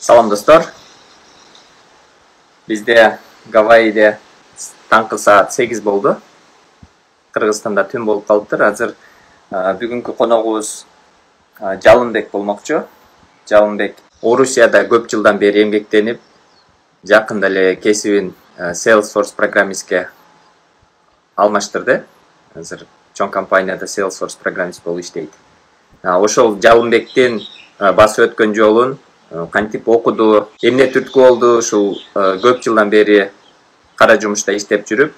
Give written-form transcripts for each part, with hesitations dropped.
Салам достор. Бизде Гавайиде таңкы саат 8 болду. Кыргызстанда түн болуп калыптыр. Азыр бүгүнкү коногубуз Жалынбек болмокчу. Жалынбек Орусияда көп жылдан бери эмгектенип, жакында эле кесибин Salesforce программистке алмаштырды. Азыр чоң компанияда Salesforce программист болуп иштейт. Ошол Жалынбектин басып өткөн жолун кантип окуду, эмне түрткү болду, ушул көп жылдан бери кара жумушта иштеп жүрүп,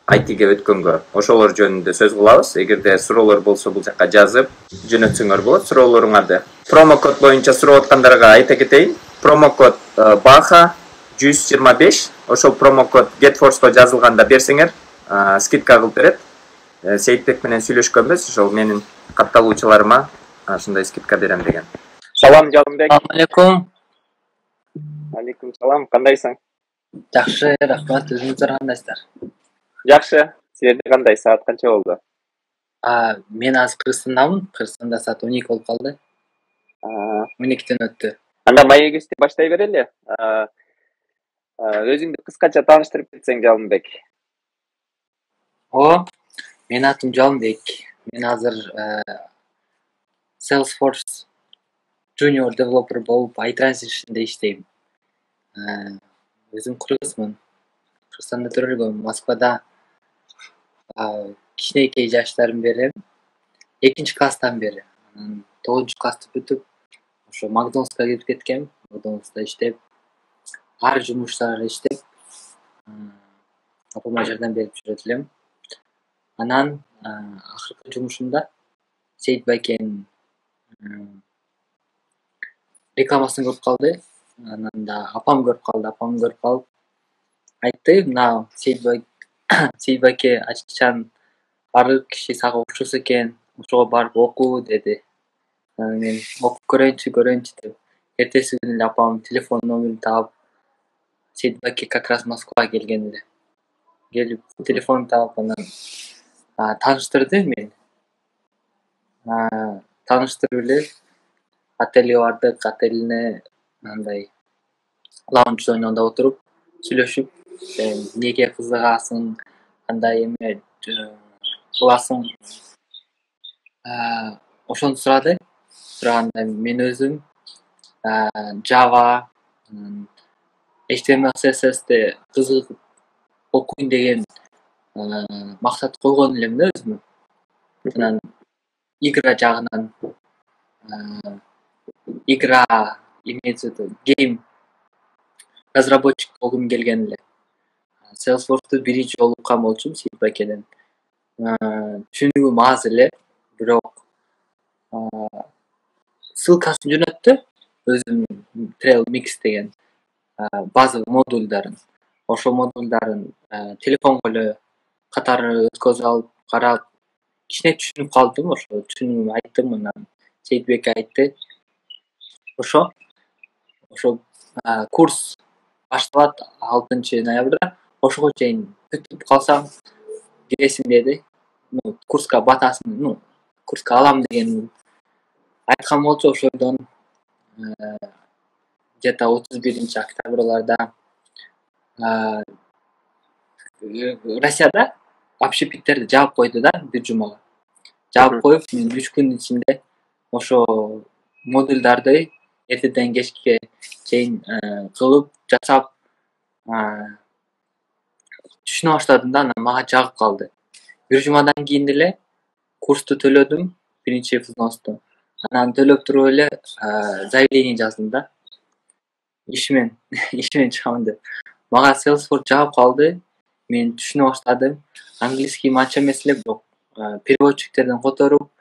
айтиге өткөнгө ошолор жөнүндө сөз кылабыз. Эгерде суроолор болсо бул жакка жазып жөнөтсөңөр болот суроолоруңарды. Промокод боюнча сурап аткандарга айта кетейин. Промокод BAHA 125. Ошол промокод GetForce'го жазылганда берсеңер, скидка кылып берет. Сейитбек менен сүйлөшкөнбүз, ошол менин катталуучуларыма ушундай скидка берем деген. Салам Жалынбек. Алейкум. Алейкум салам. Кандайсың? Жакшы, рахмат. Өзүңүздөр кандайсыздар? Жакшы. Силерде кандай? Саат канча болду? Мен азыр Кыргызстандамын. Кыргызстанда саат 12 болуп калды. 12ден өттү. Анда маегибизди баштай берели. Өзүңдү кыскача тааныштырып кетсең, Жалынбек. Менин атым Жалынбек. Мен азыр Salesforce Junior Developer болуп iTransition'де иштейм. Өзүм кыргызмын. Кыргызстанда төрөлгөм. Москвада кичинекей жаштарым бери, 2 класстан бери, 9 классты бүтүп, ошо Макдональдска кирип кеткем. Макдональдста иштеп, ар жумуштарды иштеп, апама жардам берип жүрөт элем. Анан акыркы жумушумда Сейит байкенин рекламасын көрүп калды. Анан да апам көрүп калып айтты, мына Сейит байке ачыкчан бардык киши сага окшосо экен, ошого барып оку деди. Анан мен окуп көрөйүнчү деп, эртеси күнү эле апам телефон номерин таап, Сейит байке как раз Москвага келген эле. Келип телефонун таап, анан тааныштырды мени. Тааныштырып эле отелге бардык, отелине андай лаунж зонунда отуруп сүйлөшүп, эмнеге кызыгасың, кандай эме кыласың, ошону сурады. Сураганда мен өзүм Java, HTML, CSS'те кызыгып окуйн деген максат койгон элем да өзүмө. Анан игра жагынан, игра имеется в виду гейм разработчик болгум келген эле. Salesforce'ту биринчи жолу уккан болчумун Сейит байкеден. Түшүнүгүм аз эле, бирок ссылкасын жөнөттү. Өзүнүн Trail Mix деген база модульдарын. Ошол модульдарын телефонго эле катары өткөзүп алып, карап, кичине түшүнүп калдым. Ошо түшүнүгүмдү айттым. Анан Сейит байке айтты. Ошо курс башталат 6 ноябрда. Ошого чейин бүтүп калсаң киресиң деди. Курска батасын, курска алам деген айткан болчу. Ошойдон где-то 31 октябрларда Россияда общепиттерди жаап койду да, бир жумага. Жаап коюп, мен 3 күн ичинде ошо модульдарды эртеден кечке чейин кылып, жасап түшүнө баштадым да, анан мага жагып калды. Бир жумадан кийин эле курсту төлөдүм, биринчи взносту. Анан төлөп туруп эле заявление жаздым да. Ишмен чыгамын деп. Мага Salesforce жагып калды. Мен түшүнө баштадым. Английскийм анча эмес эле, бирок переводчиктерден которуп,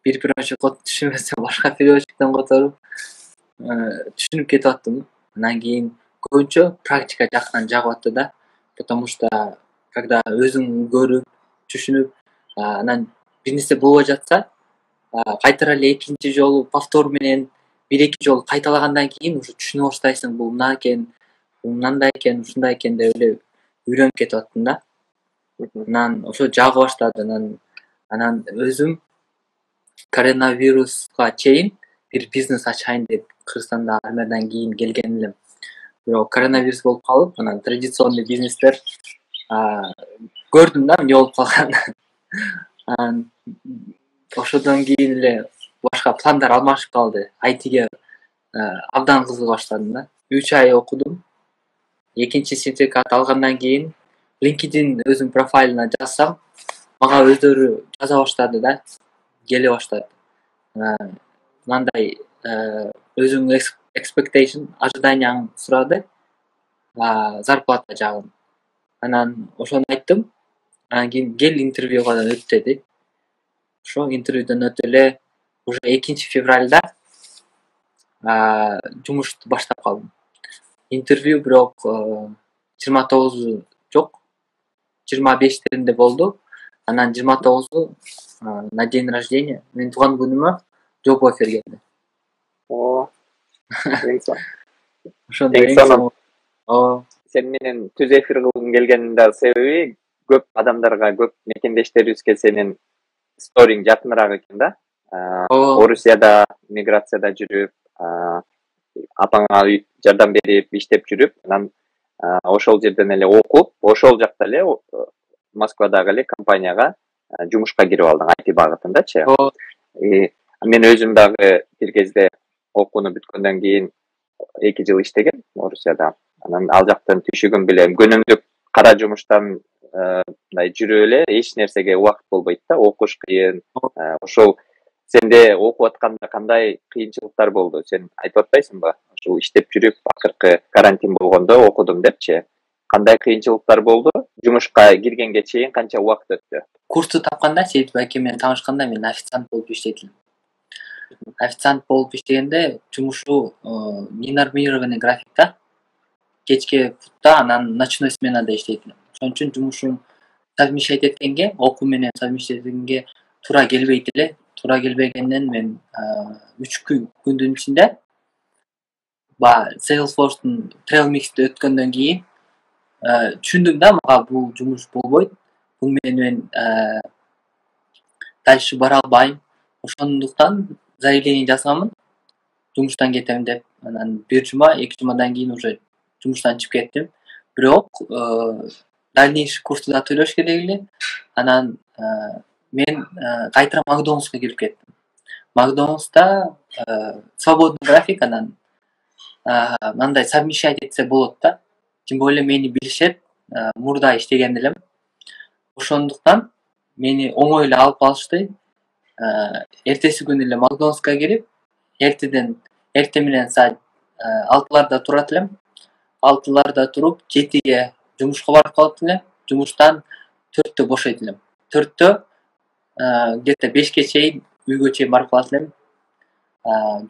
бир переводчик түшүнбөсө башка переводчиктен которуп түшүнүп кетип аттым. Анан кийин көбүнчө практика жактан жагып атты да. Потому что когда өзүң көрүп, түшүнүп, анан бир нерсе болбой жатса, кайтара эле экинчи жолу повтор менен 1-2 жолу кайталагандан кийин уже түшүнө баштайсың, бул мына экен, бул мындай экен, ушундай экен деп эле үйрөнүп кетип аттым да. Анан ошо жагы баштады. Анан өзүм коронавируска чейин bir бизнес ачайын деп Кыргызстанда армиядан кийин келген элем. Бирок коронавирус болуп калып, анан традиционный бизнестер көрдүм да эмне болуп калганын. Анан ошодон кийин эле башка пландар алмашып калды. ITге абдан кызыга баштадым да. 3 ай окудум. Экинчи сертификат алгандан кийин LinkedIn өзүм профайлына жазсам, мага өздөрү жаза баштады да, келе баштады. Мындай өзүңүн expectation, ожиданияң сурады, зарплата жагын. Анан ошону айттым. Анан кийин кел интервьюга өт деди. Ошо интервьюдөн өтүп эле уже 2 февралда жумушту баштап калдым. Интервью бирок 29 жок, 25-теринде болду. Анан 29 на день рождения, менин тууган күнүмө job offer келди. Ошондо сен менен түз эфир кылгым келгенин да себеби көп адамдарга, көп мекендештерибизге сенин сториң жакыныраак экен да. Орусияда миграцияда жүрүп, апаңа жардам берип, иштеп жүрүп, анан ошол жерден эле окуп, ошол жакта эле Москвадагы эле компанияга жумушка кирип алдың, IT багытындачы. Мен өзүм дагы бир кезде окууну бүткөндөн кийин 2 жыл иштегем Орусияда. Анан ал жактан түшүгүм билем. Күнүмдүк кара жумуштан мындай жүрүп эле эч нерсеге убакыт болбойт да, окуш кыйын. Ошол сенде окуп атканда кандай кыйынчылыктар болду? Сен айтып атпайсыңбы? Ошол иштеп жүрүп, акыркы карантин болгондо окудум депчи. Кандай кыйынчылыктар болду? Жумушка киргенге чейин канча убакыт өттү? Курсту тапканда, Сейит байке менен таанышканда мен официант болуп иштедим. Официант болуп иштегенде жумушу ненормированный графикта, кечке футта, анан ночной сменада иштейтин. Ошон үчүн жумушум совмещать эткенге, окуу менен совмещать эткенге туура келбейт эле. Туура келбегенден мен 3 күндүн ичинде Salesforce'тун Trail Mix'ти өткөндөн кийин түшүндүм да, мага бул жумуш болбойт. Бул менен дальше бара албайм. Ошондуктан заявление жазганмын. Жумуштан кетем деп. Анан 1 жума, 2 жумадан кийин уже жумуштан чыгып кеттим. Бирок дальнейший курсту да төлөш керек эле. Анан мен кайра Макдоналдска кирип кеттим. Макдоналдста свободный график, анан мындай совмещать этсе болот да. Тем более мени билишет, мурда иштеген элем. Ошондуктан мени оңой эле алып алышты. Эртеси күнү эле Макдоналдска кирип, эрте менен саат 6-ларда турат элем. 6-ларда туруп, 7-ге жумушка барып калат элем. Жумуштан 4-тө бошойт элем. 4-тө где-то 5-ке чейин үйгө чейин барып калат элем.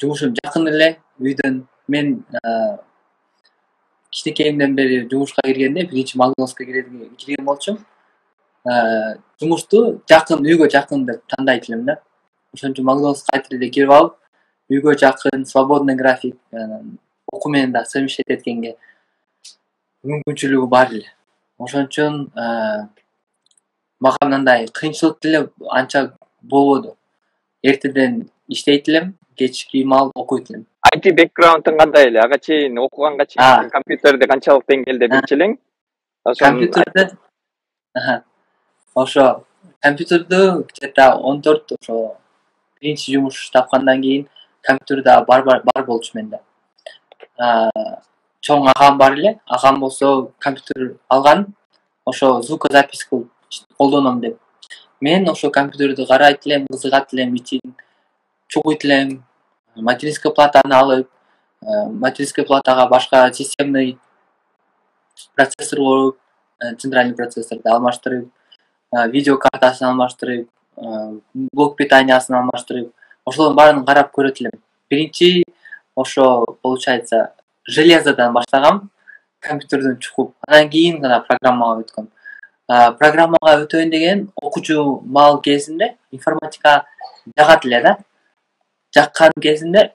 Жумушум жакын эле үйдөн. Мен кичинекейимден бери жумушка киргенде биринчи Макдоналдска кирген болчумун. Жумушту жакын, үйгө жакын деп тандайт элем да. Ошон үчүн Макдоналдска кайра эле кирип алып, үйгө жакын, свободный график, окуу менен да совмещать эткенге мүмкүнчүлүгү бар эле. Ошон үчүн мага мындай кыйынчылык деле анча болбоду. Эртеден иштейт элем, кечки маал окуйт элем. IT бэкграундың кандай эле? Ага чейин окуганга чейин компьютерде канчалык деңгээлде билчү элең? Компьютерде ошо компьютердө где-то 14 ошо биринчи жумуш тапкандан кийин компьютерде бар болчу менде. Чоң агам бар эле, агам болсо компьютер алган, ошо звукозапись кылып колдоном деп. Мен ошо компьютерди карайт элем, кызыгат элем, ичин чогуйт элем, материнская платаны алып, материнская платага башка системный процессор коюп, центральный процессорду алмаштырып, видео картасын алмаштырып, блок питаниясын алмаштырып, ошолордун баарын карап көрөт элем. Биринчи ошо получается железодан баштагам, компьютерден чукуп, анан кийин гана программага өткөм. Программага өтөйүн деген окуучу маал кезинде информатика жагат эле да. Жаккан кезинде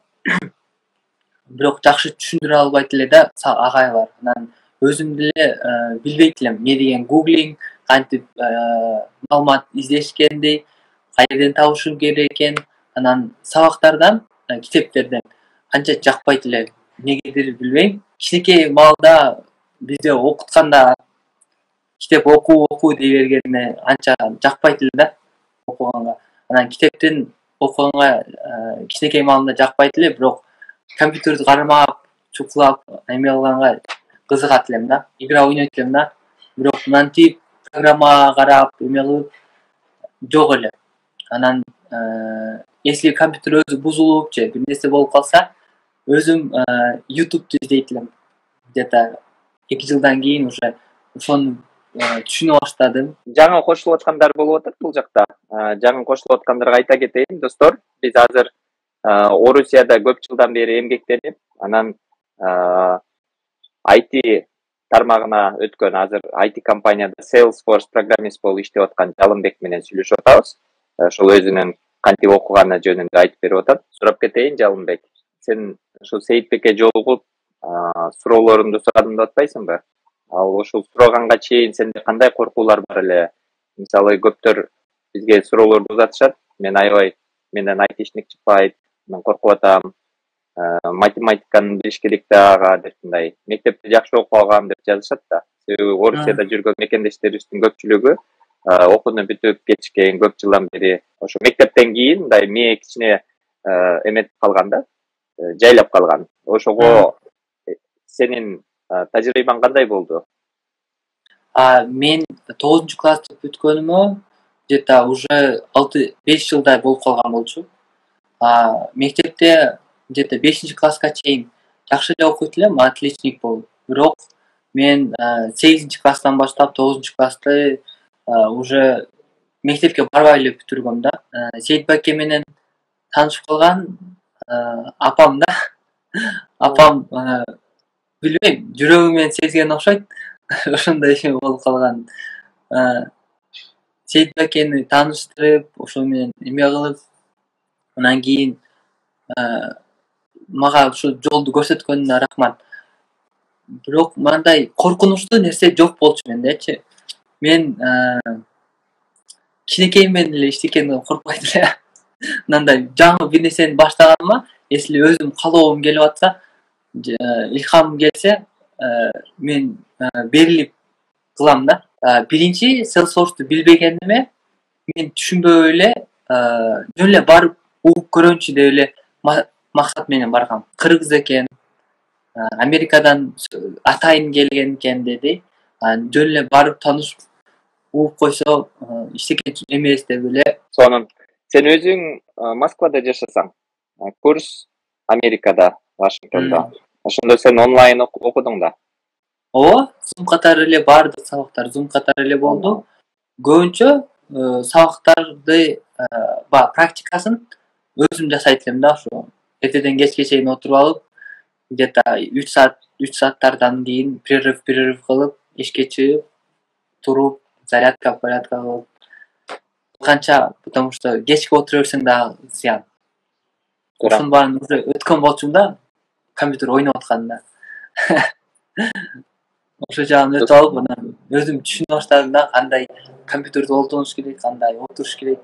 бирок жакшы түшүндүрө албайт эле да агайлар. Анан өзүм деле билбейт элем эмне деген гуглинг, кантип маалымат издешкенди, кайерден табышым керек экен. Анан сабактардан китептерден анча жакпайт эле. Эмнегедир билбейм. Кичинекей маалда бизде окутканда китеп окуу дей бергенде анча жакпайт эле да окуганга. Анан китептин окуганга кичинекей маалында жакпайт эле, бирок компьютерди кармап, чукулап, эме кылганга кызыгат элем да. Игра ойнойт элем да. Бирок мынтип программа карап, эме кылып жок эле. Анан если компьютер өзү бузулуп же бир нерсе болуп калса, өзүм YouTube'ду издейт элем. Где-то 2 жылдан кийин уже ошону түшүнө баштадым. Жаңы кошулуп аткандар болуп атат бул жакта. Жаңы кошулуп аткандарга айта кетейин, достор. Биз азыр Орусияда көп жылдан бери эмгектенип, анан IT тармагына өткөн, азыр IT компанияда Salesforce программист болуп иштеп аткан Жалынбек менен сүйлөшүп атабыз. Ошол өзүнүн кантип окуганы жөнүндө айтып берип атат. Сурап кетейин, Жалынбек. Сен ошол Сейитбекке жолугуп, суроолорунду сурадым деп атпайсыңбы? Ал ошол сураганга чейин сенде кандай коркуулар бар эле? Мисалы, көптөр бизге суроолорду узатышат. Мен аябай менден айтишник чыкпайт, мен коркуп атам. Математиканы билиш керек да ага деп мындай. Мектепте жакшы окуп алгам деп жазышат да. Себеби Орусияда жүргөн мекендештерибиздин көпчүлүгү окууну бүтүп кетишкен, көп жылдан бери ошо мектептен кийин мындай мээ кичине эметип калган да, жайлап калган. Ошого сенин тажрыйбаң кандай болду? Мен 9 классты бүткөнүмө где-то уже 5 жылдай болуп калган болчу. Мектепте где-то 5 класска чейин жакшы эле окуйт элем, отличник болуп. Бирок мен 8 класстан баштап 9 классты уже мектепке барбай эле бүтүргөм да. Сейитбеке менен таанышып калган апам да. Апам билбейм, жүрөгүмөн сезген окшойт. Ошондой иши болуп калган. Сейитбекени тааныштырып, ошо менен эме кылып, анан кийин мага ушу жолду көрсөткөнүнө рахмат. Бирок мындай коркунучтуу нерсе жок болчу мендечи. Мен кичинекей менен эле эчтекени коркпойт эле. Мындай жаңы бир нерсени баштаганыма, если өзүм каалоом келип атса, илхам келсе, мен берилип кылам да. Биринчи Salesforce'ду билбегениме мен түшүнбөй эле жөн эле барып угуп көрөмчү деп эле максат менен баргам. Кыргыз экен, Америкадан атайын келген экен деди. Жөн эле барып таанышып угуп койсо эчтеке эмес деп эле. Сонун сен өзүң Москвада жашасаң, курс Америкада, Вашингтонда. Ошондо сен онлайн окудуң да. Ооба, Zoom катары эле баардык сабактар Zoom катары эле болду. Көбүнчө сабактарды практикасын өзүм жасайт элем да, ошо эртеден кечке чейин отуруп алып, где-то 3 сааттардан кийин перерыв кылып, эшикке чыгып, туруп, зарядка кылып канча, потому что кечке отура берсең да зыян. Ошонун баарын уже өткөн болчумун да, компьютер ойноп атканда. Ошо жагын өтүп алып, анан өзүм түшүнө баштадым да, кандай компьютерди колдонуш керек, кандай отуруш керек.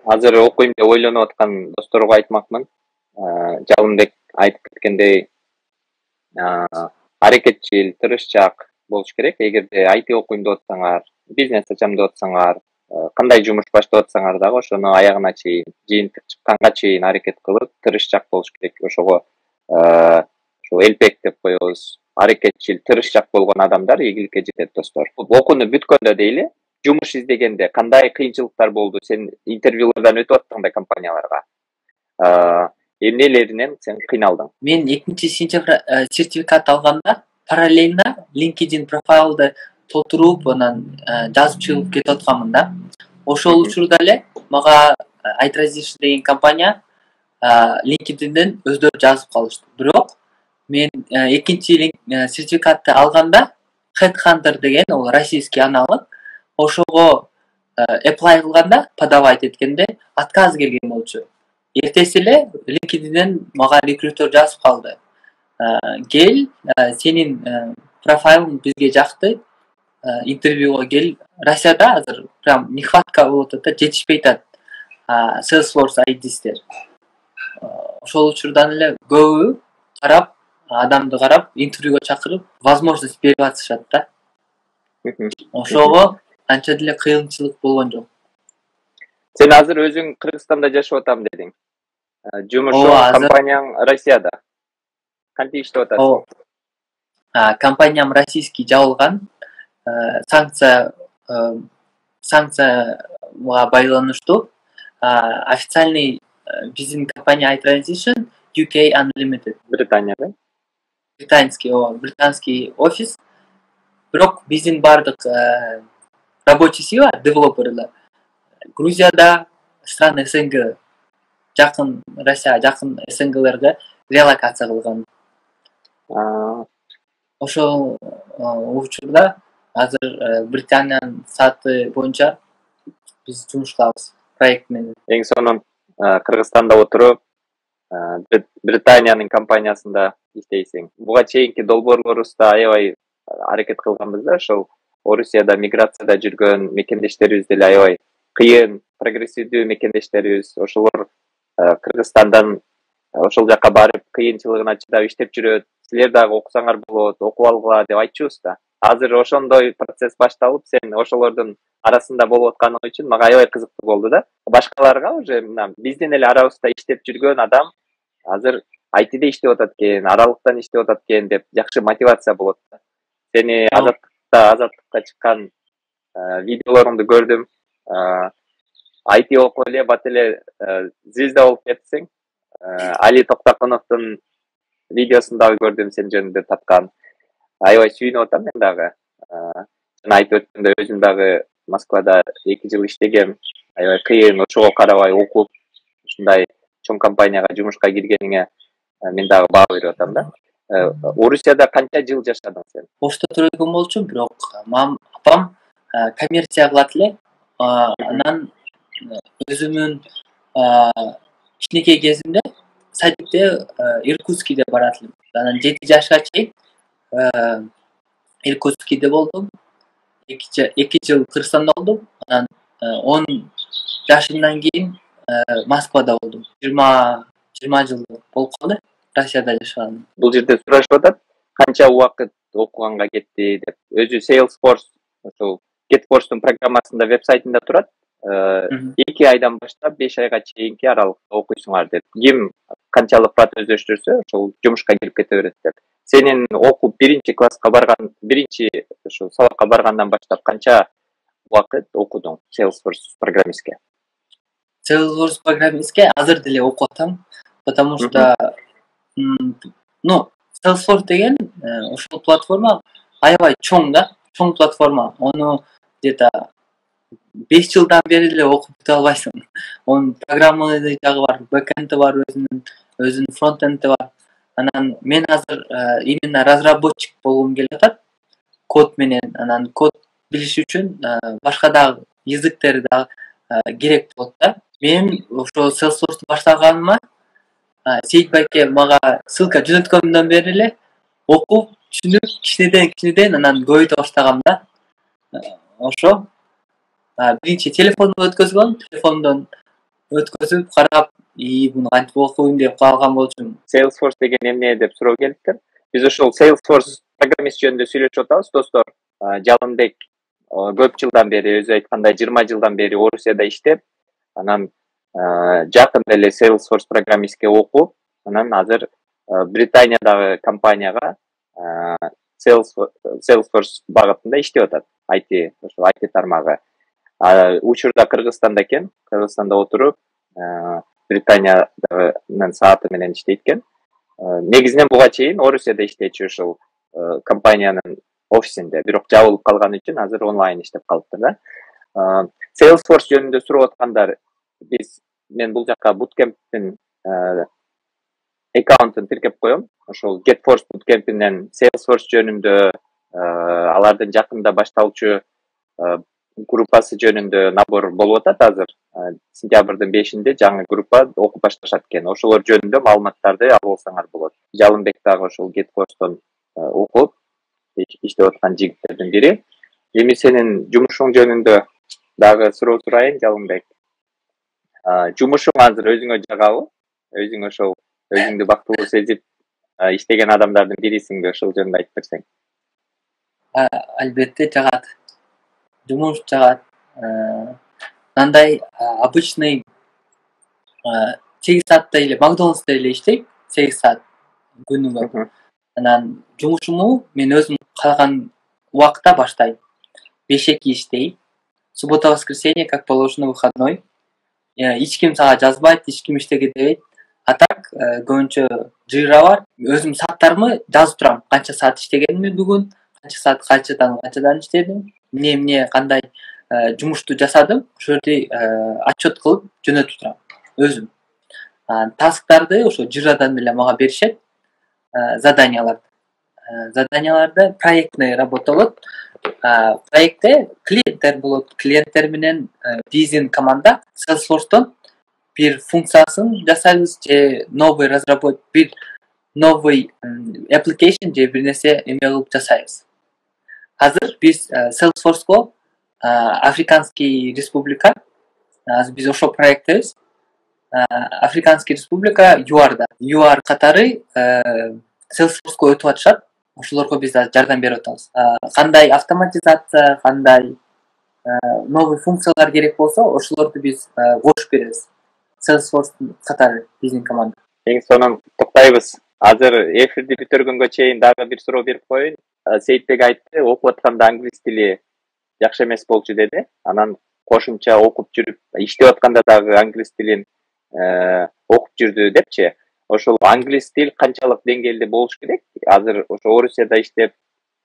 Азыр окуйм деп ойлонуп аткан досторго айтмакмын. Жалынбек айтып кеткендей, аракетчил, тырышчаак болуш керек. Эгерде IT окуйм деп атсаңар, бизнес ачам деп атсаңар, кандай жумуш баштап атсаңар дагы ошону аягына чейин, жыйынтык чыкканга чейин аракет кылып, тырышчаак болуш керек. Ошого ошо элпек деп коебуз. Аракетчил, тырышчаак болгон адамдар ийгиликке жетет, достор. Окууну бүткөндө дейли, жумуш издегенде кандай кыйынчылыктар болду? Сен интервьюлардан өтүп аттың да компанияларга. Эмнелеринен сен кыйналдың? Мен 2-сентябрь сертификат алганда параллельно LinkedIn профайлды толтуруп, анан жазып чыгып кетип атканмын да. Ошол учурда эле мага iTransition деген компания LinkedIndен өздөрү жазып калышты. Бирок мен экинчи сертификатты алганда Headhunter деген, ол российский аналог, ошого apply кылганда, подавать эткенде отказ келген болчу. Эртеси эле LinkedIndен мага рекрутер жазып калды. Кел, сенин профайлың бизге жакты, интервьюга кел. Россияда азыр прям нехватка болуп атат да, жетишпей атат Salesforce ID'стер. ошол учурдан эле көбү карап, адамды карап, интервьюга чакырып, возможность берип атышат да. Ошого анча деле кыйынчылык болгон жок. Сен азыр өзүң Кыргызстанда жашап атам дедиң. Жумушуң, Ооба, азыр компанияң Россияда. Кантип иштеп атасың? компаниям российский жабылган. Санкцияга байланыштуу официальный биздин компания iTransition UK Unlimited. Британияда. Британский офис. Бирок биздин бардык рабочий сила, девелоперлер Грузияда, стран СНГ, жакын Россия, жакын СНГлерге релокация кылган. Ошол учурда азыр Британиянын сааты боюнча биз жумуш кылабыз проект менен. Эң сонун Кыргызстанда отуруп, Британиянын компаниясында иштейсиң. Буга чейинки долбоорлорубузда аябай аракет кылганбыз да, ошол Орусияда миграцияда жүргөн мекендештерибиз деле аябай кыйын, прогрессивдүү мекендештерибиз, ошолор Кыргызстандан ошол жака барып, кыйынчылыгына чыдап иштеп жүрөт. Силер дагы окусаңар болот, окуп алгыла деп айтчубуз да. Азыр ошондой процесс башталып, сен ошолордун арасында болуп атканың үчүн мага аябай кызыктуу болду да. Башкаларга уже мына биздин эле арабызда иштеп жүргөн адам азыр айтиде иштеп атат экен, аралыктан иштеп атат экен деп жакшы мотивация болот да. Сени азаттыкка чыккан видеолоруңду көрдүм. IT окуп эле бат эле звезда болуп кетсең. Али Токтокуновдун видеосун дагы көрдүм сен жөнүндө тапкан. Аябай сүйүнүп атам мен дагы. Жана айтып өткөндөй өзүм дагы Москвада 2 жыл иштегем. Аябай кыйын, ошого карабай окуп, ушундай чоң компанияга жумушка киргениңе мен дагы баа берип атам да. Орусияда канча жыл жашадың сен? Почта төрөлгөн болчумун, бирок апам коммерция кылат эле. Анан өзүмүн кичинекей кезимде садикте Иркутскийде барат элем. Анан 7 жашка чейин Иркутскийде болдум. 2 жыл Кыргызстанда болдум. Анан 10 жашымдан кийин Москвада болдум. 20 жыл болуп калды Россияда жашаганым. Бул жерде сурашып атат, канча убакыт окуганга кетти деп. Өзү Salesforce, ошол GetForce'дун программасында веб-сайтында турат. 2 айдан баштап 5 айга чейинки аралыкта окуйсуңар деп. Ким канчалык процесс өздөрүштүрсө, ошол жумушка кирип кете берет деп. Сенин окуп 1-класска барган, 1-ошол сабакка баргандан баштап канча убакыт окудуң Salesforce программистке? Salesforce программистке азыр деле окуп атам, потому что Salesforce деген ошол платформа аябай чоң да, чоң платформа. Ону где-то 5 жылдан бери эле окуп бүтө албайсың. Онун программалары дагы бар, бэкэнди бар, өзүнүн фронтенди бар. Анан мен азыр именно разработчик болгум келип атат. Код менен, анан код билиш үчүн башка дагы языктер дагы керек болот да. Мен ошол Salesforce баштаганыма Сейит байке мага ссылка жөнөткөндөн бери эле окуп, түшүнүп, кичинеден анан көбөйтө баштагам да. Ошо биринчи телефондон өткөзүп карап, буну кантип окуйм деп калган болчумун. Salesforce деген эмне деп суроо келиптир. Биз ошол Salesforce программист жөнүндө сүйлөшүп атабыз, достор. Жалынбек көп жылдан бери, өзү айткандай 20 жылдан бери Орусияда иштеп, анан жакында эле Salesforce программистке окуп, анан азыр Британиядагы компанияга Salesforce багытында иштеп атат. Ошол IT тармагы. Учурда Кыргызстанда экен, Кыргызстанда отуруп, Британиянын сааты менен иштейт экен. Негизинен буга чейин Орусияда иштечү ошол компаниянын офисинде, бирок жабылып калган үчүн азыр онлайн иштеп калыптыр да. Salesforce жөнүндө сурап аткандар, мен бул жака Bootcamp'тин аккаунтун тиркеп коем. Ошол GetForce Bootcamp'инен Salesforce жөнүндө, алардын жакында башталчу группасы жөнүндө набор болуп атат азыр. Сентябрдын 5-inde жаңы группа окуп башташат экен. Ошолор жөнүндө маалыматтарды алып алсаңар болот. Жалынбек дагы ошол GetForce'тон окуп иштеп аткан жигиттердин бири. Эми сенин жумушуң жөнүндө дагы суроо сурайын, Жалынбек. Жумушуң азыр өзүңө жагабы? өзүң ошол өзүңдү бактылуу сезип иштеген адамдардын бирисиңби? Ошол жөнүндө айтып берсең. Албетте жагат. Жумуш жагат. Мындай обычный 8 саатта эле Макдоналдста эле иштейм. 8 саат күнүгө. Анан жумушумду мен өзүм каалаган убакытта баштайм. 5-2 иштейм. Суббота, воскресенье, как положено, выходной. Эч ким сага жазбайт, эч ким иштеге дебейт. А так көбүнчө жыйра бар. Өзүм сааттарымы жазып турам. Канча саат иштегенимди бүгүн, канча саат канчадан иштедим, эмне кандай жумушту жасадым, ошол жерде отчет кылып жөнөтүп турам өзүм. Тасктарды ошо жырадан деле мага беришет, заданияларды. Заданияларда проектный работа болот. Проектте клиенттер болот. Клиенттер менен биздин команда Salesforce'тон bir функциясын жасайбыз же новый разработка, bir новый application же бир нерсе эме кылып жасайбыз. Азыр биз Salesforce'го Африканский республика, азыр биз ошол проекттебиз. Африканский республика ЮАРда. ЮАР катары Salesforce'го өтүп атышат. Ошолорго биз жардам берип атабыз. Кандай автоматизация, кандай новый функциялар керек болсо, ошолорду биз кошуп беребиз. Salesforce катары биздин команда. Эң сонун токтойбуз. Азыр эфирди бүтөргөнгө чейин дагы бир суроо берип коеюн. Сейитбек айтты, окуп атканда англис тили жакшы эмес болчу деди. Анан кошумча окуп жүрүп, иштеп атканда дагы англис тилин окуп жүрдү депчи. Ошол англис тил канчалык деңгээлде болуш керек? Азыр ошо Орусияда иштеп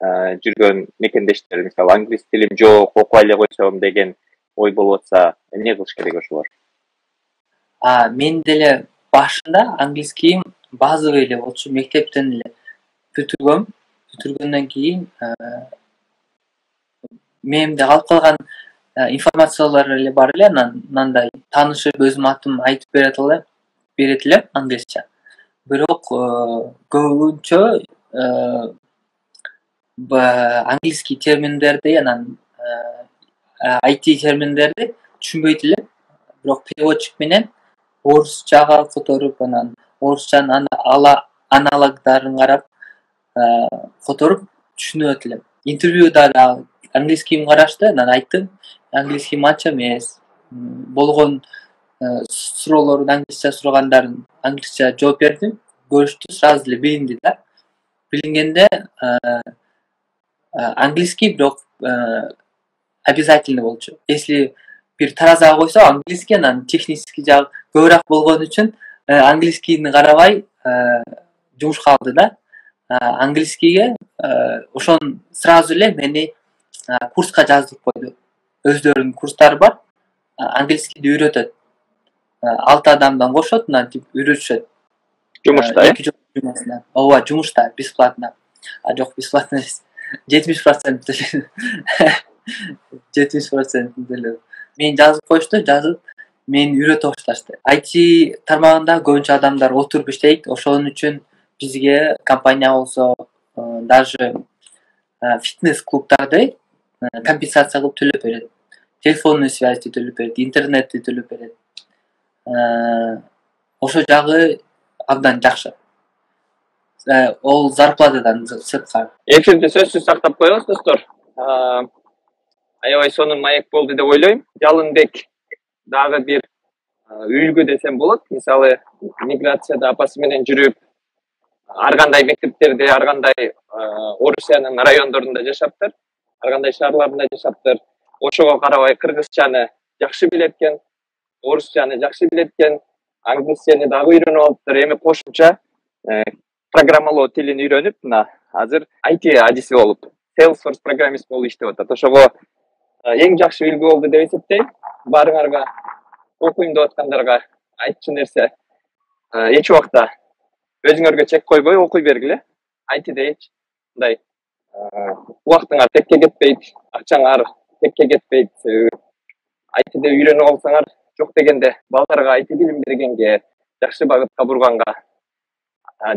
жүргөн мекендештер, мисалы англис тилим жок, окуй эле койсом деген ой болуп атса, эмне кылыш керек ошолор? Мен деле башында англискийим базовый эле болчу, мектептен эле бүтүргөм. Бүтүргөндөн кийин менде калып калган информациялар эле бар эле, мындай таанышып өзүм атым айтып берет элем англисче. Бирок көбүнчө английский терминдерди, анан IT терминдерди түшүнбөйт элем. Бирок переводчик менен орусчага которуп, анан орусчанын аналогдарын карап которуп түшүнүп элем. Интервьюда да английскийим карашты, анан айттым, английскийим анча эмес. Болгон суроолорун англисче сурагандарын англисче жооп бердим. Көрүштү, сразу эле билинди да. Билингенде английский бирок обязательно болчу. Если бир таразага койсо английский, анан технический жагы көбүрөөк болгон үчүн английскийни карабай жумушка алды да. Английскийге ошон сразу эле мени курска жаздырып койду. Өздөрүнүн курстары бар. Английскийди үйрөтөт. 6 адамдан кошот, анан үйрөтүшөт. Жумушта, Ооба, жумушта, бесплатно. Жок, бесплатно эмес. 70% төлөдүм. 70% төлөдүм. Мени жазып коюшту, жазып мени үйрөтө башташты. IT тармагында көбүнчө адамдар отуруп иштейт. Ошон үчүн бизге компания болсо, даже фитнес клубдарды компенсация кылып төлөп берет. Телефонный связьди төлөп берет, интернетти төлөп берет. Ошол жагы абдан жакшы. Ол зарплатадан сырткары. Эфирди сөзсүз сактап коебуз, достор. Аябай сонун маек болду деп ойлойм. Жалынбек дагы бир үлгү десем болот. Мисалы, миграцияда апасы менен жүрүп, ар кандай мектептерде, ар кандай Орусиянын райондорунда жашаптыр, ар кандай шаарларында жашаптыр. Ошого карабай кыргызчаны жакшы билет экен, орусчаны жакшы билет экен, англисчени дагы үйрөнүп алыптыр. Эми кошумча программалоо тилин үйрөнүп, мына азыр IT адиси болуп, Salesforce программист болуп иштеп атат. Ошого эң жакшы үлгү болду деп эсептейм. Баарыңарга, окуйм деп аткандарга айтчу нерсе, эч убакта өзүңөргө чек койбой окуй бергиле. IT-де эч мындай убактыңар текке кетпейт, акчаңар текке кетпейт. IT-де үйрөнүп алсаңар, жок дегенде балдарга IT билим бергенге, жакшы багытка бурганга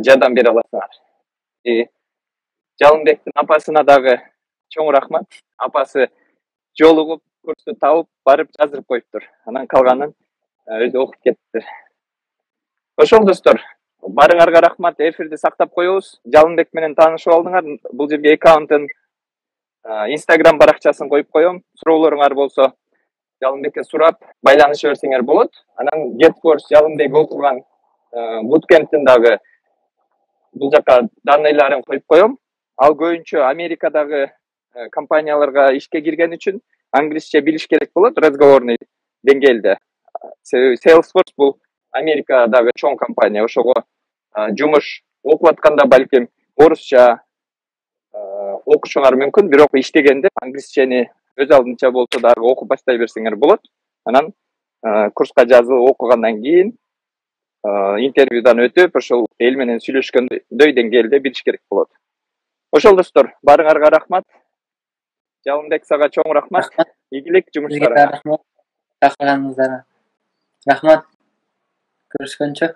жардам бере аласыңар. Жалынбектин апасына дагы чоң рахмат. Апасы жолугуп, курсту табып, барып жаздырып коюптур. Анан калганын өзү окуп кетиптир. Ошол достор, барыңарга рахмат. Эфирди сактап коебуз. Жалынбек менен таанышып алдыңар. Бул жерге аккаунтун Instagram баракчасын коюп коем. Суроолоруңар болсо Жалынбекке сурап байланыша берсеңер болот. Анан GetForce Жалынбек окуган буткемптин дагы бул жака данныйларын коюп коем. Ал көбүнчө Америкадагы компанияларга ишке кирген үчүн англисче билиш керек болот, разговорный деңгээлде. Salesforce бул Америкадагы чоң компания. Ошого жумуш окуп атканда балким орусча окушуңар мүмкүн, бирок иштегенде англисчени өз алдынча болсо дагы окуп баштай берсеңер болот. Анан курска жазылып окугандан кийин интервьюдан өтүп, ошол эл менен сүйлөшкөндөй деңгээлде билиш керек болот. Ошол достор, барыңарга рахмат. Жалынбек, сага чоң рахмат. Ийгилик жумуштарыңа. Рахмат. Чакырганыңыздарга. Рахмат. Көрүшкөнчө.